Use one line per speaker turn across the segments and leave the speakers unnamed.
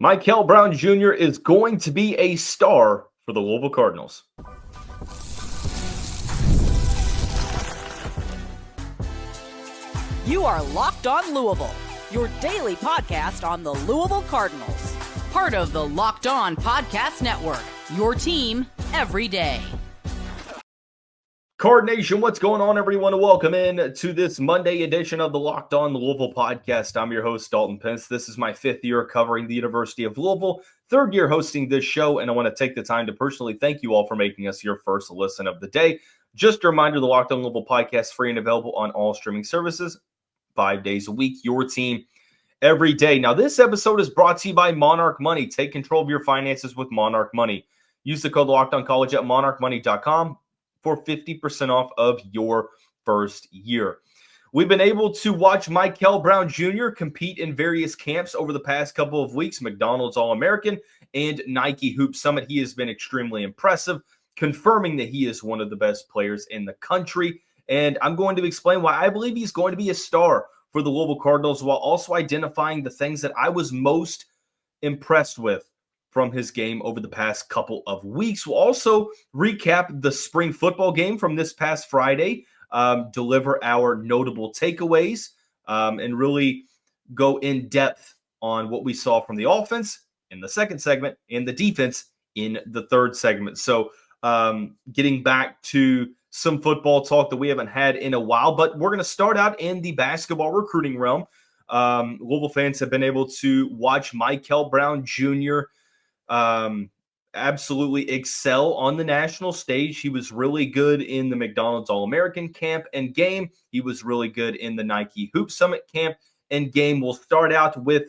Mikel Brown Jr. is going to be a star for the Louisville Cardinals.
You are Locked On Louisville, your daily podcast on the Louisville Cardinals. Part of the Locked On Podcast Network, your team every day.
Card Nation, what's going on, everyone? Welcome in to this Monday edition of the Locked On Louisville podcast. I'm your host, Dalton Pence. This is my fifth year covering the University of Louisville, third year hosting this show, and I want to take the time to personally thank you all for making us your first listen of the day. Just a reminder, the Locked On Louisville podcast is free and available on all streaming services, 5 days a week, your team every day. Now, this episode is brought to you by Monarch Money. Take control of your finances with Monarch Money. Use the code LOCKEDONCollege at monarchmoney.com. for 50% off of your first year. We've been able to watch Mikel Brown Jr. compete in various camps over the past couple of weeks, McDonald's All-American and Nike Hoop Summit. He has been extremely impressive, confirming that he is one of the best players in the country. And I'm going to explain why I believe he's going to be a star for the Louisville Cardinals, while also identifying the things that I was most impressed with from his game over the past couple of weeks. We'll also recap the spring football game from this past Friday, deliver our notable takeaways, and really go in depth on what we saw from the offense in the second segment and the defense in the third segment. So getting back to some football talk that we haven't had in a while, but we're going to start out in the basketball recruiting realm. Louisville fans have been able to watch Mikel Brown Jr. Absolutely excel on the national stage. He was really good in the McDonald's All-American camp and game. He was really good in the Nike Hoop Summit camp and game. We'll start out with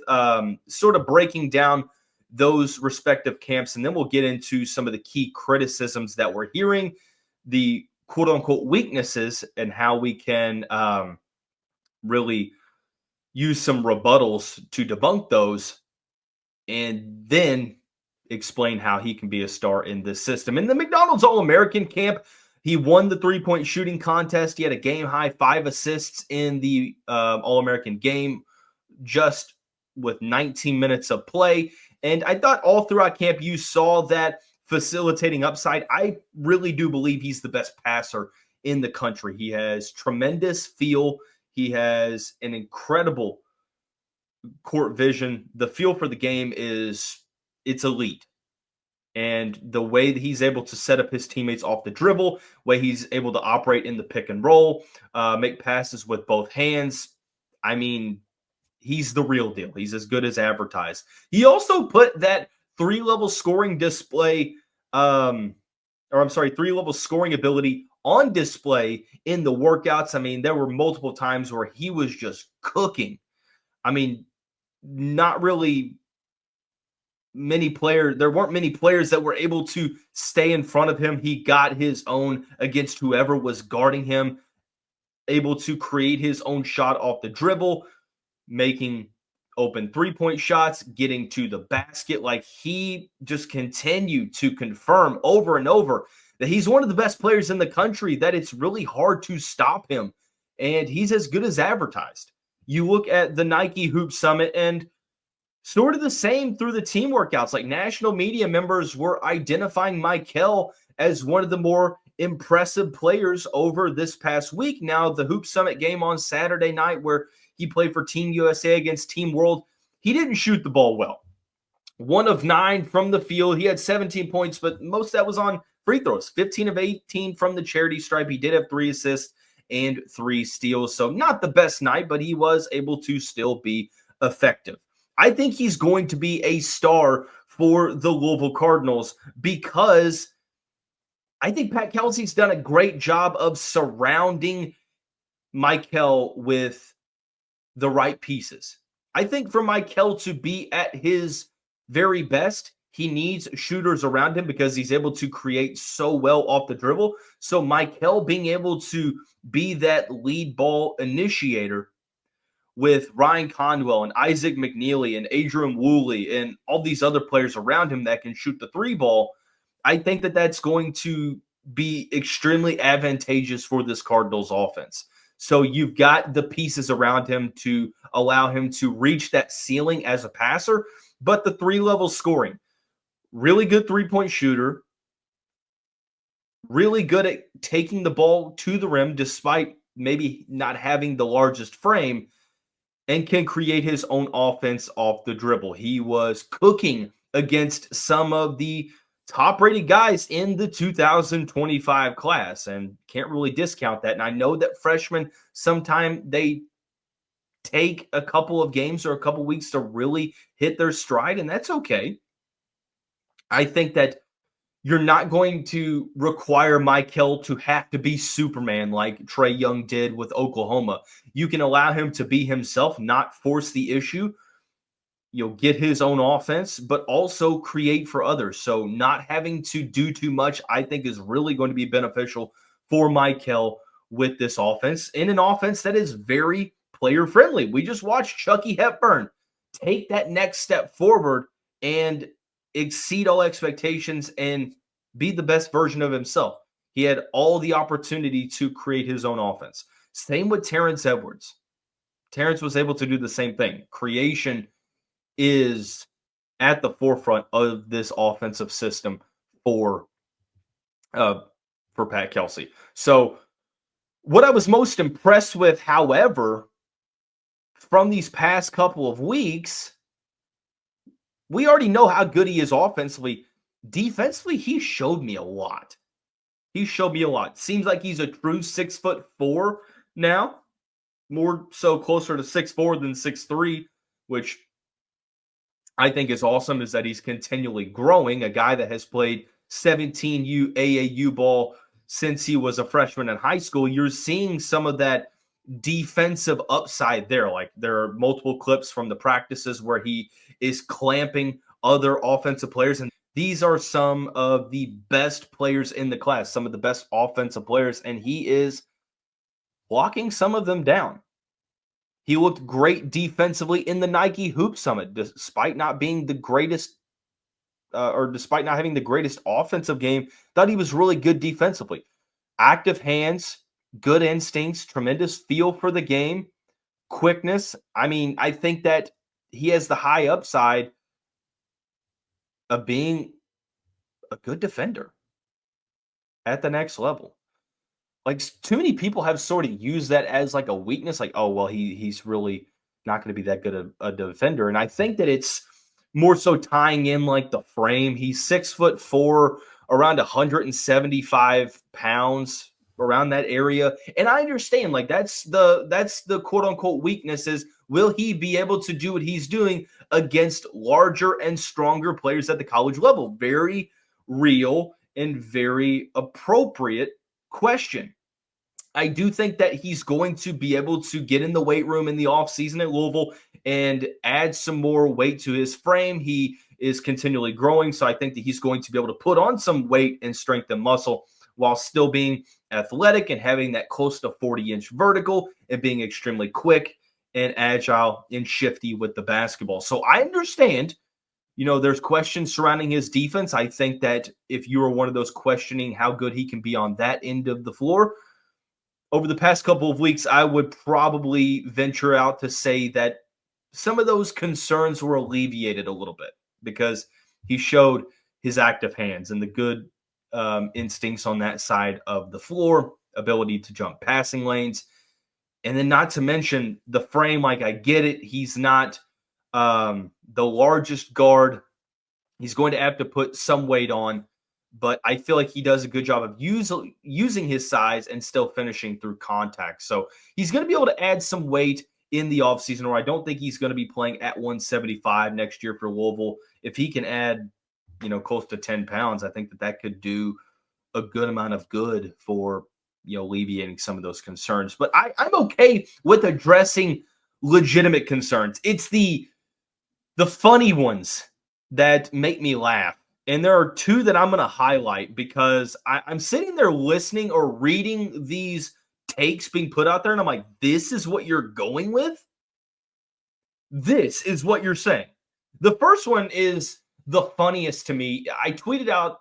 sort of breaking down those respective camps, and then we'll get into some of the key criticisms that we're hearing, the quote-unquote weaknesses, and how we can really use some rebuttals to debunk those, and then explain how he can be a star in this system. In the McDonald's All-American camp, he won the three-point shooting contest. He had a game-high 5 assists in the All-American game just with 19 minutes of play. And I thought all throughout camp you saw that facilitating upside. I really do believe he's the best passer in the country. He has tremendous feel. He has an incredible court vision. The feel for the game it's elite. And the way that he's able to set up his teammates off the dribble, way he's able to operate in the pick and roll, make passes with both hands. I mean, he's the real deal. He's as good as advertised. He also put that three-level scoring scoring ability on display in the workouts. I mean, there were multiple times where he was just cooking. I mean, not really there weren't many players that were able to stay in front of him. He got his own against whoever was guarding him, able to create his own shot off the dribble, making open three-point shots, getting to the basket. Like, he just continued to confirm over and over that he's one of the best players in the country, that it's really hard to stop him. And he's as good as advertised. You look at the Nike Hoop Summit, and sort of the same through the team workouts. Like, national media members were identifying Mikel as one of the more impressive players over this past week. Now, the Hoop Summit game on Saturday night, where he played for Team USA against Team World, he didn't shoot the ball well. 1 of 9 from the field. He had 17 points, but most of that was on free throws. 15 of 18 from the charity stripe. He did have 3 assists and 3 steals. So not the best night, but he was able to still be effective. I think he's going to be a star for the Louisville Cardinals because I think Pat Kelsey's done a great job of surrounding Mikel with the right pieces. I think for Mikel to be at his very best, he needs shooters around him because he's able to create so well off the dribble. So Mikel being able to be that lead ball initiator with Ryan Conwell and Isaac McNeely and Adrian Woolley and all these other players around him that can shoot the 3 ball, I think that that's going to be extremely advantageous for this Cardinals offense. So you've got the pieces around him to allow him to reach that ceiling as a passer, But the 3-level scoring, really good 3-point shooter, really good at taking the ball to the rim despite maybe not having the largest frame, and can create his own offense off the dribble. He was cooking against some of the top-rated guys in the 2025 class, and can't really discount that. And I know that freshmen, sometimes they take a couple of games or a couple weeks to really hit their stride, and that's okay. I think that you're not going to require Mikel to have to be Superman like Trae Young did with Oklahoma. You can allow him to be himself, not force the issue. You'll get his own offense, but also create for others. So not having to do too much, I think, is really going to be beneficial for Mikel with this offense, in an offense that is very player-friendly. We just watched Chucky Hepburn take that next step forward and exceed all expectations and be the best version of himself. He had all the opportunity to create his own offense. Same with Terrence Edwards. Terrence was able to do the same thing. Creation is at the forefront of this offensive system for Pat Kelsey. So what I was most impressed with, however, from these past couple of weeks, we already know how good he is offensively. Defensively, he showed me a lot. Seems like he's a true 6'4" now, more so closer to 6'4" than 6'3", which I think is awesome, is that he's continually growing. A guy that has played 17 AAU ball since he was a freshman in high school. You're seeing some of that defensive upside there. Like, there are multiple clips from the practices where he is clamping other offensive players, and these are some of the best players in the class, some of the best offensive players, and he is blocking some of them down. He looked great defensively in the Nike Hoop Summit, despite not being the greatest, or despite not having the greatest offensive game. Thought he was really good defensively. Active hands, good instincts, tremendous feel for the game, quickness. I mean, I think that he has the high upside of being a good defender at the next level. Like, too many people have sort of used that as like a weakness, like, oh, well, he's really not going to be that good a defender. And I think that it's more so tying in like the frame. He's 6'4", around 175 pounds, around that area. And I understand, like, that's the quote unquote weakness, is will he be able to do what he's doing against larger and stronger players at the college level? Very real and very appropriate question. I do think that he's going to be able to get in the weight room in the offseason at Louisville and add some more weight to his frame. He is continually growing, so I think that he's going to be able to put on some weight and strength and muscle while still being athletic and having that close to 40-inch vertical and being extremely quick and agile and shifty with the basketball. So I understand, there's questions surrounding his defense. I think that if you are one of those questioning how good he can be on that end of the floor, over the past couple of weeks, I would probably venture out to say that some of those concerns were alleviated a little bit, because he showed his active hands and the good instincts on that side of the floor, ability to jump passing lanes. And then not to mention the frame. Like, I get it. He's not the largest guard. He's going to have to put some weight on, but I feel like he does a good job of using his size and still finishing through contact. So he's going to be able to add some weight in the offseason, or I don't think he's going to be playing at 175 next year for Louisville. If he can add, close to 10 pounds, I think that could do a good amount of good for, alleviating some of those concerns. But I'm okay with addressing legitimate concerns. It's the funny ones that make me laugh. And there are two that I'm going to highlight, because I'm sitting there listening or reading these takes being put out there, and I'm like, this is what you're going with? This is what you're saying. The first one is the funniest to me. I tweeted out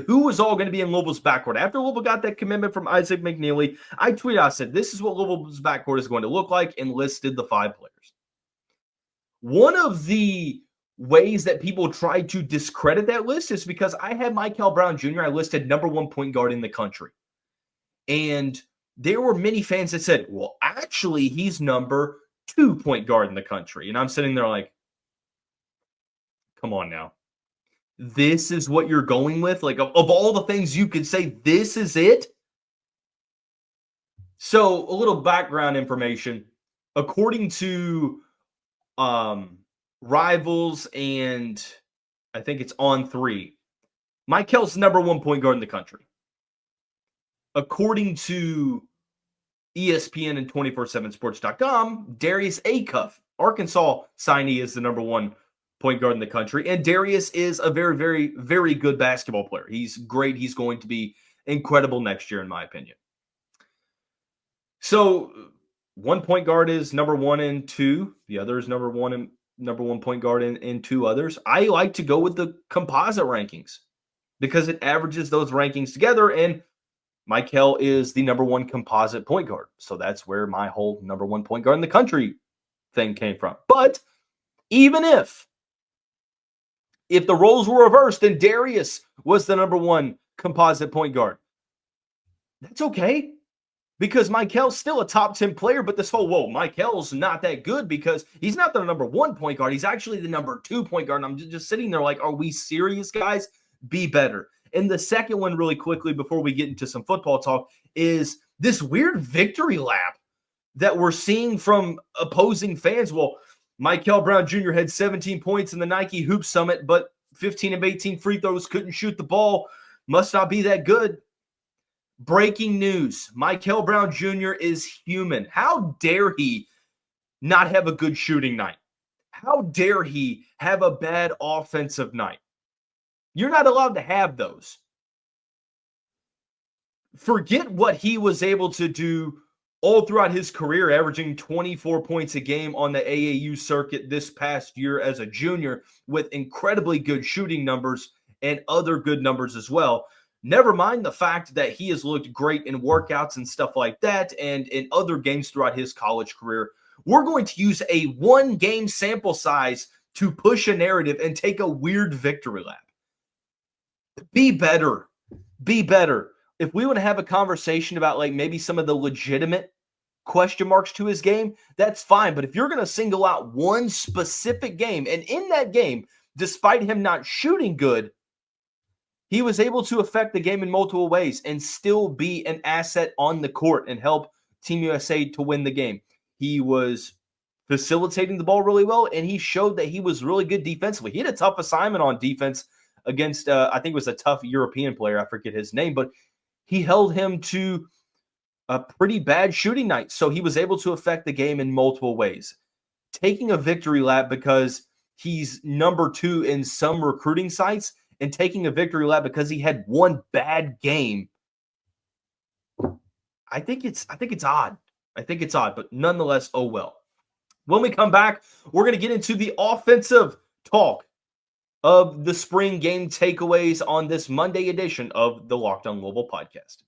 who was all going to be in Louisville's backcourt. After Louisville got that commitment from Isaac McNeely, I tweeted out, I said, this is what Louisville's backcourt is going to look like, and listed the 5 players. One of the ways that people try to discredit that list is because I had Mikel Brown Jr. I listed number 1 point guard in the country. And there were many fans that said, well, actually, he's number 2 point guard in the country. And I'm sitting there like, come on now. This is what you're going with? Like, of all the things you could say, this is it? So, a little background information. According to Rivals and I think it's On3, Mikel's number 1 point guard in the country. According to ESPN and 247sports.com, Darius Acuff, Arkansas signee, is the number 1 point guard in the country. And Darius is a very, very, very good basketball player. He's great. He's going to be incredible next year, in my opinion. So, 1 point guard is number 1 and 2. The other is number 1 point guard and 2 others. I like to go with the composite rankings because it averages those rankings together, and Mikel is the number 1 composite point guard. So that's where my whole number 1 point guard in the country thing came from. But even if the roles were reversed and Darius was the number 1 composite point guard, that's okay. Because Mikel's still a top 10 player, but this whole, whoa, Mikel's not that good because he's not the number 1 point guard. He's actually the number 2 point guard. And I'm just sitting there like, are we serious, guys? Be better. And the second one, really quickly, before we get into some football talk, is this weird victory lap that we're seeing from opposing fans. Well, Mikel Brown Jr. had 17 points in the Nike Hoop Summit, but 15 of 18 free throws, couldn't shoot the ball. Must not be that good. Breaking news, Mikel Brown Jr. is human. How dare he not have a good shooting night? How dare he have a bad offensive night? You're not allowed to have those. Forget what he was able to do all throughout his career, averaging 24 points a game on the AAU circuit this past year as a junior with incredibly good shooting numbers and other good numbers as well. Never mind the fact that he has looked great in workouts and stuff like that and in other games throughout his college career. We're going to use a 1-game sample size to push a narrative and take a weird victory lap. Be better. Be better. If we want to have a conversation about like maybe some of the legitimate question marks to his game, that's fine. But if you're going to single out one specific game, and in that game, despite him not shooting good, he was able to affect the game in multiple ways and still be an asset on the court and help Team USA to win the game. He was facilitating the ball really well, and he showed that he was really good defensively. He had a tough assignment on defense against, I think it was a tough European player. I forget his name, but he held him to a pretty bad shooting night. So he was able to affect the game in multiple ways. Taking a victory lap because he's number 2 in some recruiting sites and taking a victory lap because he had one bad game. I think it's odd. I think it's odd, but nonetheless, oh well. When we come back, we're going to get into the offensive talk of the spring game takeaways on this Monday edition of the Locked On Louisville podcast.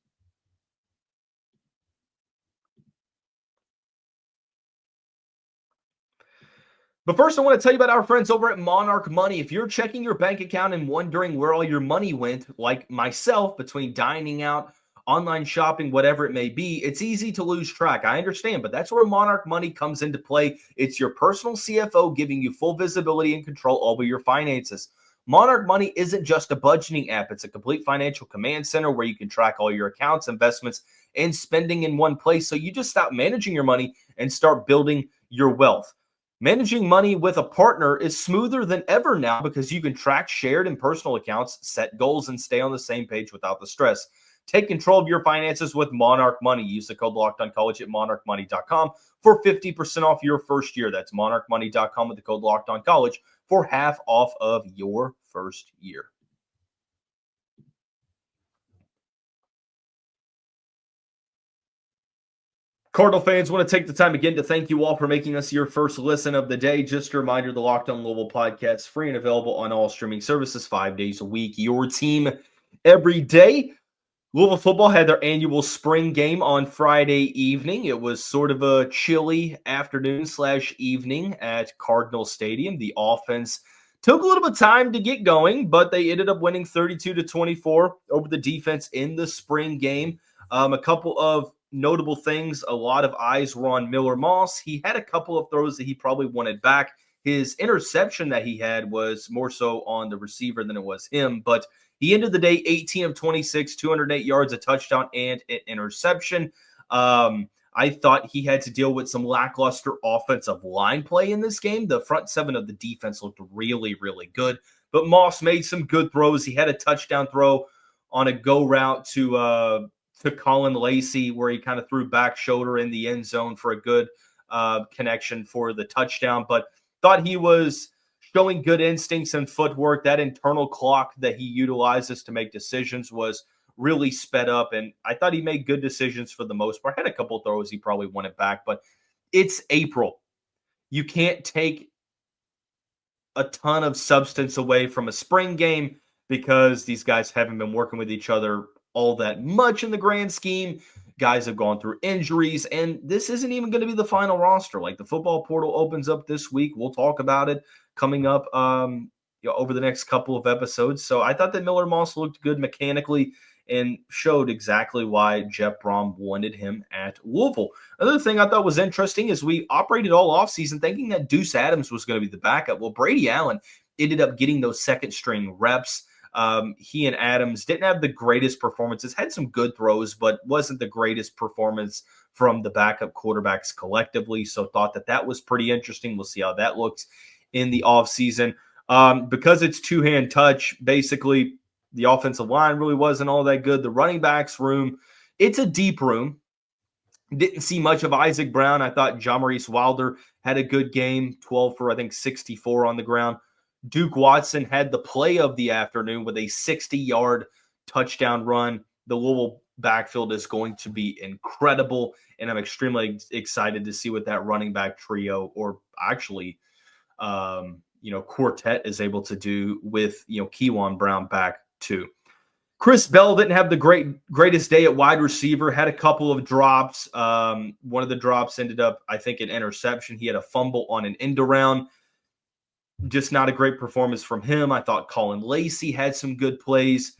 But first, I want to tell you about our friends over at Monarch Money. If you're checking your bank account and wondering where all your money went, like myself, between dining out, online shopping, whatever it may be, it's easy to lose track. I understand, but that's where Monarch Money comes into play. It's your personal CFO giving you full visibility and control over your finances. Monarch Money isn't just a budgeting app. It's a complete financial command center where you can track all your accounts, investments, and spending in one place. So you just stop managing your money and start building your wealth. Managing money with a partner is smoother than ever now because you can track shared and personal accounts, set goals, and stay on the same page without the stress. Take control of your finances with Monarch Money. Use the code LOCKEDONCollege at monarchmoney.com for 50% off your first year. That's monarchmoney.com with the code LOCKEDONCollege for half off of your first year. Cardinal fans, want to take the time again to thank you all for making us your first listen of the day. Just a reminder, the Locked On Louisville podcast, free and available on all streaming services 5 days a week. Your team every day. Louisville football had their annual spring game on Friday evening. It was sort of a chilly afternoon/evening at Cardinal Stadium. The offense took a little bit of time to get going, but they ended up winning 32-24 over the defense in the spring game. A couple of notable things. A lot of eyes were on Miller Moss. He had a couple of throws that he probably wanted back. His interception that he had was more so on the receiver than it was him, but he ended the day 18 of 26, 208 yards, a touchdown, and an interception. I thought he had to deal with some lackluster offensive line play in this game. The front seven of the defense looked really, really good, but Moss made some good throws. He had a touchdown throw on a go route to Colin Lacey, where he kind of threw back shoulder in the end zone for a good connection for the touchdown, but thought he was showing good instincts and footwork. That internal clock that he utilizes to make decisions was really sped up, and I thought he made good decisions for the most part. Had a couple throws he probably wanted back, but it's April. You can't take a ton of substance away from a spring game because these guys haven't been working with each other all that much in the grand scheme. Guys have gone through injuries, and this isn't even going to be the final roster. Like, the football portal opens up this week. We'll talk about it coming up over the next couple of episodes. So I thought that Miller Moss looked good mechanically and showed exactly why Jeff Brom wanted him at Louisville. Another thing I thought was interesting is we operated all offseason thinking that Deuce Adams was going to be the backup. Well, Brady Allen ended up getting those second string reps. He and Adams didn't have the greatest performances, had some good throws, but wasn't the greatest performance from the backup quarterbacks collectively. So thought that was pretty interesting. We'll see how that looks in the offseason. Because it's two-hand touch, basically the offensive line really wasn't all that good. The running backs room, it's a deep room. Didn't see much of Isaac Brown. I thought John Maurice Wilder had a good game, 12 for, I think, 64 on the ground. Duke Watson had the play of the afternoon with a 60-yard touchdown run. The Louisville backfield is going to be incredible, and I'm extremely excited to see what that running back trio, or actually, quartet, is able to do with, Kewan Brown back too. Chris Bell didn't have the greatest day at wide receiver, had a couple of drops. One of the drops ended up, I think, an interception. He had a fumble on an end around. Just not a great performance from him. I thought Colin Lacey had some good plays.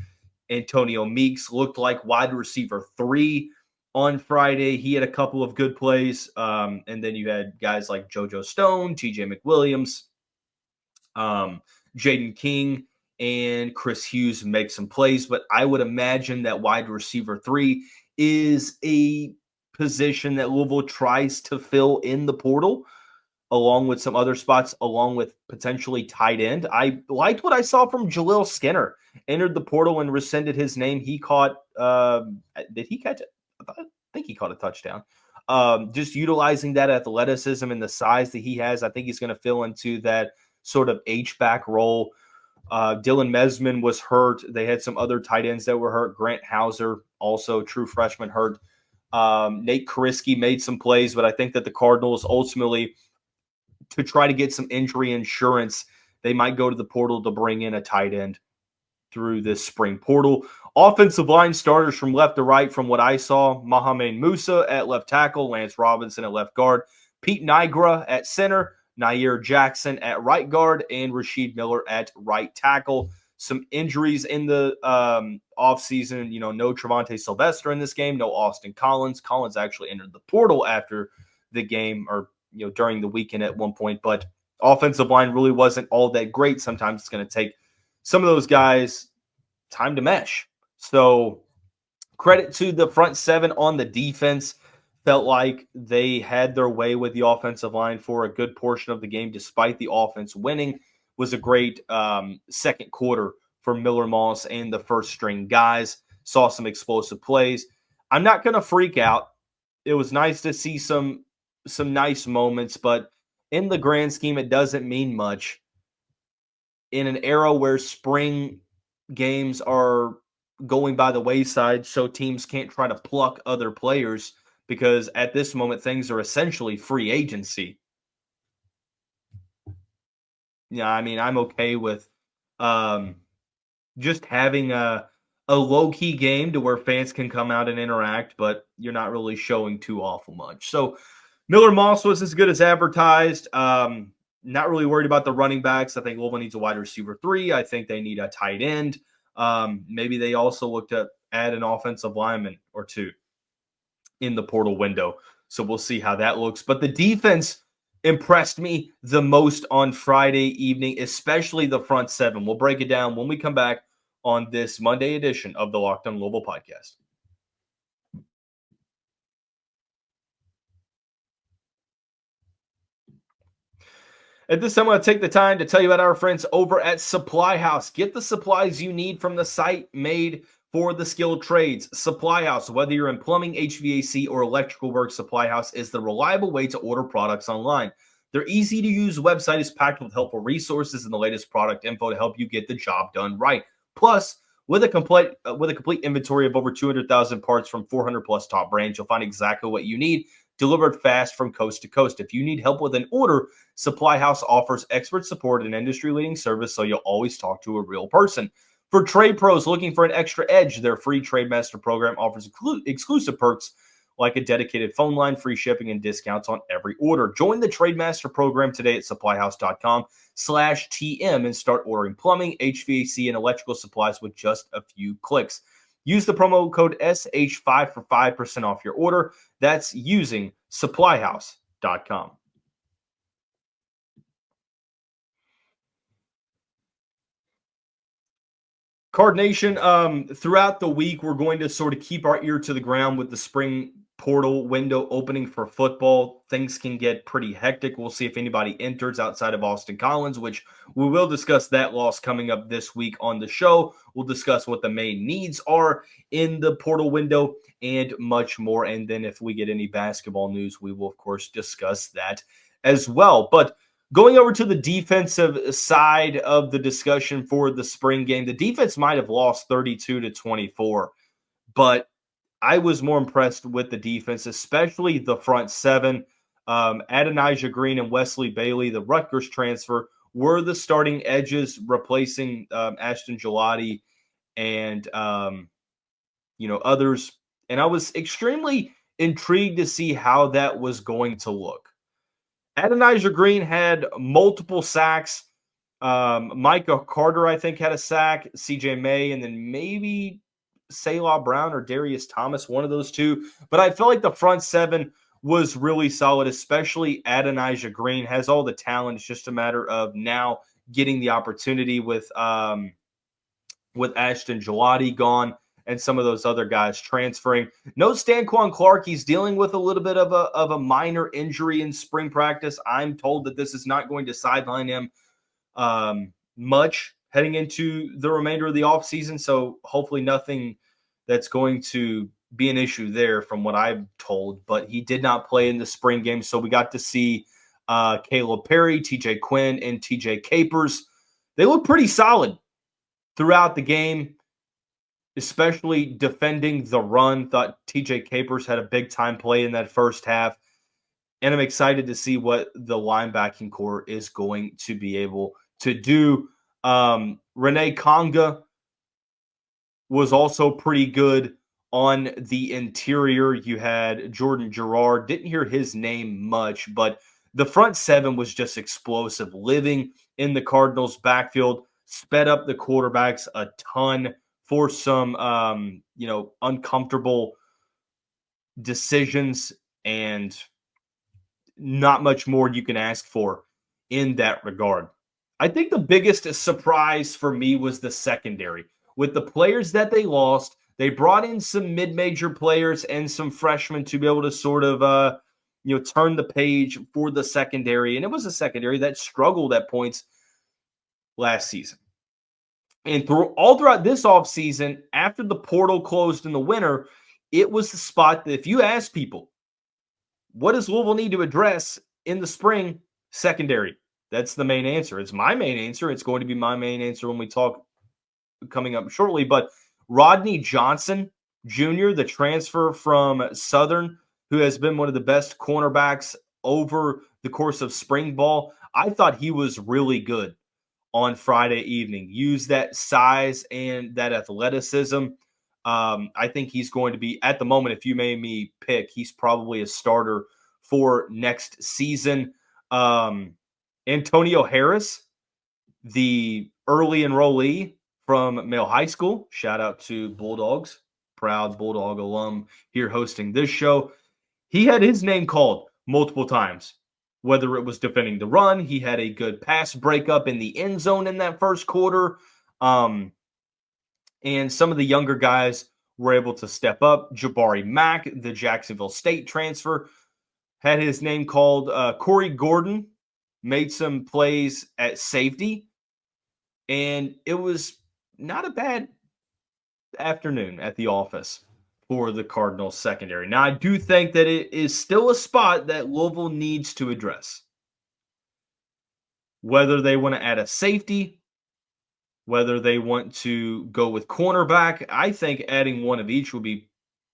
Antonio Meeks looked like wide receiver 3 on Friday. He had a couple of good plays. And then you had guys like JoJo Stone, TJ McWilliams, Jaden King, and Chris Hughes make some plays. But I would imagine that wide receiver 3 is a position that Louisville tries to fill in the portal, along with some other spots, along with potentially tight end. I liked what I saw from Jaleel Skinner. Entered the portal and rescinded his name. He caught did he catch it? I think he caught a touchdown. Just utilizing that athleticism and the size that he has, I think he's going to fill into that sort of H-back role. Dylan Mesman was hurt. They had some other tight ends that were hurt. Grant Hauser, also true freshman, hurt. Nate Kariski made some plays, but I think that the Cardinals ultimately, to try to get some injury insurance, they might go to the portal to bring in a tight end through this spring portal. Offensive line starters from left to right, from what I saw: Mohamed Musa at left tackle, Lance Robinson at left guard, Pete Nigra at center, Nair Jackson at right guard, and Rasheed Miller at right tackle. Some injuries in the offseason. No Trevante Sylvester in this game, no Austin Collins. Collins actually entered the portal after the game, or during the weekend at one point, but offensive line really wasn't all that great. Sometimes it's going to take some of those guys time to mesh. So credit to the front seven on the defense. Felt like they had their way with the offensive line for a good portion of the game, despite the offense winning. Was a great second quarter for Miller Moss and the first string guys. Saw some explosive plays. I'm not going to freak out. It was nice to see some nice moments, but in the grand scheme, it doesn't mean much. In an era where spring games are going by the wayside, so teams can't try to pluck other players, because at this moment, things are essentially free agency. Yeah, I mean, I'm okay with just having a a low-key game to where fans can come out and interact, but you're not really showing too awful much. So Miller Moss was as good as advertised. Not really worried about the running backs. I think Louisville needs a wide receiver 3. I think they need a tight end. Maybe they also looked at add an offensive lineman or 2 in the portal window. So we'll see how that looks. But the defense impressed me the most on Friday evening, especially the front 7. We'll break it down when we come back on this Monday edition of the Locked On Louisville podcast. At this time, I want to take the time to tell you about our friends over at Supply House. Get the supplies you need from the site made for the skilled trades. Supply House, whether you're in plumbing, HVAC, or electrical work, Supply House is the reliable way to order products online. Their easy-to-use website is packed with helpful resources and the latest product info to help you get the job done right. Plus, with a complete inventory of over 200,000 parts from 400-plus top brands, you'll find exactly what you need, delivered fast from coast to coast. If you need help with an order, Supply House offers expert support and industry-leading service, so you'll always talk to a real person. For trade pros looking for an extra edge, their free Trade Master program offers exclusive perks like a dedicated phone line, free shipping, and discounts on every order. Join the Trade Master program today at supplyhouse.com/TM and start ordering plumbing, HVAC, and electrical supplies with just a few clicks. Use the promo code SH5 for 5% off your order. That's using supplyhouse.com. Card Nation, throughout the week, we're going to sort of keep our ear to the ground with the spring portal window opening for football. Things can get pretty hectic. We'll see if anybody enters outside of Austin Collins, which we will discuss that loss coming up this week on the show. We'll discuss what the main needs are in the portal window and much more. And then if we get any basketball news, we will, of course, discuss that as well. But going over to the defensive side of the discussion for the spring game, the defense might have lost 32-24, but I was more impressed with the defense, especially the front 7. Adonijah Green and Wesley Bailey, the Rutgers transfer, were the starting edges, replacing Ashton Gelati and others. And I was extremely intrigued to see how that was going to look. Adonijah Green had multiple sacks. Micah Carter, I think, had a sack. CJ May, and then maybe Selah Brown or Darius Thomas, one of those two. But I felt like the front 7 was really solid, especially Adonijah Green. Has all the talent. It's just a matter of now getting the opportunity with Ashton Gelati gone and some of those other guys transferring. No Stanquan Clark. He's dealing with a little bit of a minor injury in spring practice. I'm told that this is not going to sideline him much heading into the remainder of the offseason. So hopefully nothing that's going to be an issue there from what I'm told. But he did not play in the spring game. So we got to see Caleb Perry, TJ Quinn, and TJ Capers. They look pretty solid throughout the game, especially defending the run. Thought TJ Capers had a big-time play in that first half. And I'm excited to see what the linebacking core is going to be able to do. Renee Conga was also pretty good on the interior. You had Jordan Gerard. Didn't hear his name much, but the front 7 was just explosive. Living in the Cardinals' backfield, sped up the quarterbacks a ton for some, uncomfortable decisions, and not much more you can ask for in that regard. I think the biggest surprise for me was the secondary. With the players that they lost, they brought in some mid-major players and some freshmen to be able to sort of, turn the page for the secondary. And it was a secondary that struggled at points last season. And throughout this offseason, after the portal closed in the winter, it was the spot that if you ask people, what does Louisville need to address in the spring? Secondary. That's the main answer. It's my main answer. It's going to be my main answer when we talk coming up shortly. But Rodney Johnson Jr., the transfer from Southern, who has been one of the best cornerbacks over the course of spring ball, I thought he was really good on Friday evening. Use that size and that athleticism. I think he's going to be, at the moment, if you made me pick, he's probably a starter for next season. Antonio Harris, the early enrollee from Male High School. Shout out to Bulldogs, proud Bulldog alum here hosting this show. He had his name called multiple times, whether it was defending the run. He had a good pass breakup in the end zone in that first quarter. And some of the younger guys were able to step up. Jabari Mack, the Jacksonville State transfer, had his name called. Corey Gordon made some plays at safety. And it was not a bad afternoon at the office for the Cardinals secondary. Now, I do think that it is still a spot that Louisville needs to address. Whether they want to add a safety, whether they want to go with cornerback, I think adding one of each would be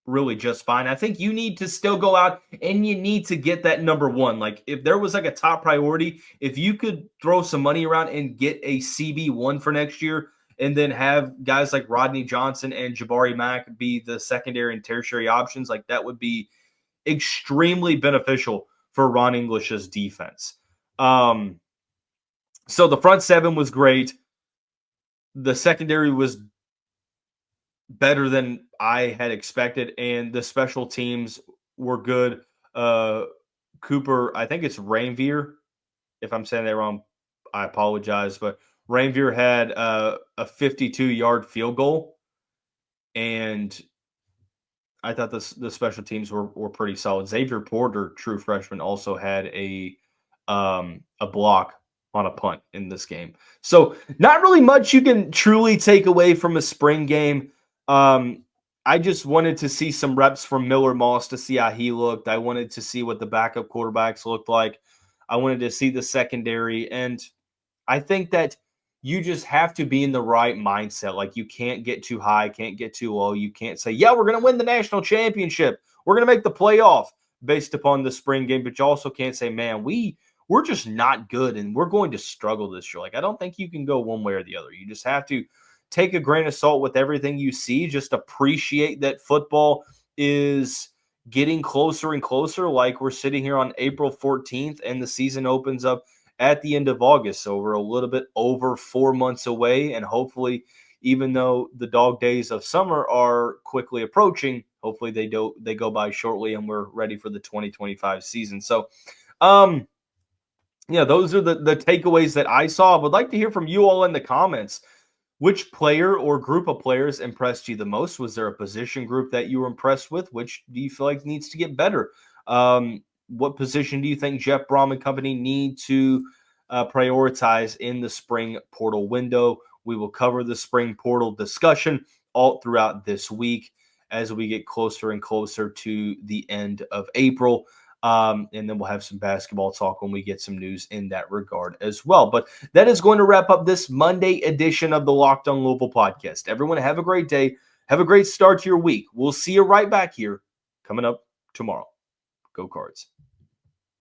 really just fine. I think you need to still go out and you need to get that number one. Like, if there was like a top priority, if you could throw some money around and get a CB1 for next year, and then have guys like Rodney Johnson and Jabari Mack be the secondary and tertiary options, like that would be extremely beneficial for Ron English's defense. So the front seven was great. The secondary was better than I had expected, and the special teams were good. Cooper, I think it's Rainvier. If I'm saying that wrong, I apologize, but Rainvier had a 52-yard field goal, and I thought the special teams were pretty solid. Xavier Porter, true freshman, also had a block on a punt in this game. So not really much you can truly take away from a spring game. I just wanted to see some reps from Miller Moss to see how he looked. I wanted to see what the backup quarterbacks looked like. I wanted to see the secondary, and I think that you just have to be in the right mindset. Like, you can't get too high, can't get too low. You can't say, yeah, we're going to win the national championship, we're going to make the playoff based upon the spring game. But you also can't say, man, we're just not good and we're going to struggle this year. Like, I don't think you can go one way or the other. You just have to take a grain of salt with everything you see. Just appreciate that football is getting closer and closer. Like, we're sitting here on April 14th and the season opens up at the end of August. So we're a little bit over 4 months away. And hopefully, even though the dog days of summer are quickly approaching, hopefully they go by shortly and we're ready for the 2025 season. So, those are the takeaways that I saw. I would like to hear from you all in the comments. Which player or group of players impressed you the most? Was there a position group that you were impressed with? Which do you feel like needs to get better? What position do you think Jeff Brom and company need to prioritize in the spring portal window? We will cover the spring portal discussion all throughout this week as we get closer and closer to the end of April. And then we'll have some basketball talk when we get some news in that regard as well. But that is going to wrap up this Monday edition of the Locked On Louisville podcast. Everyone have a great day. Have a great start to your week. We'll see you right back here coming up tomorrow. Go Cards.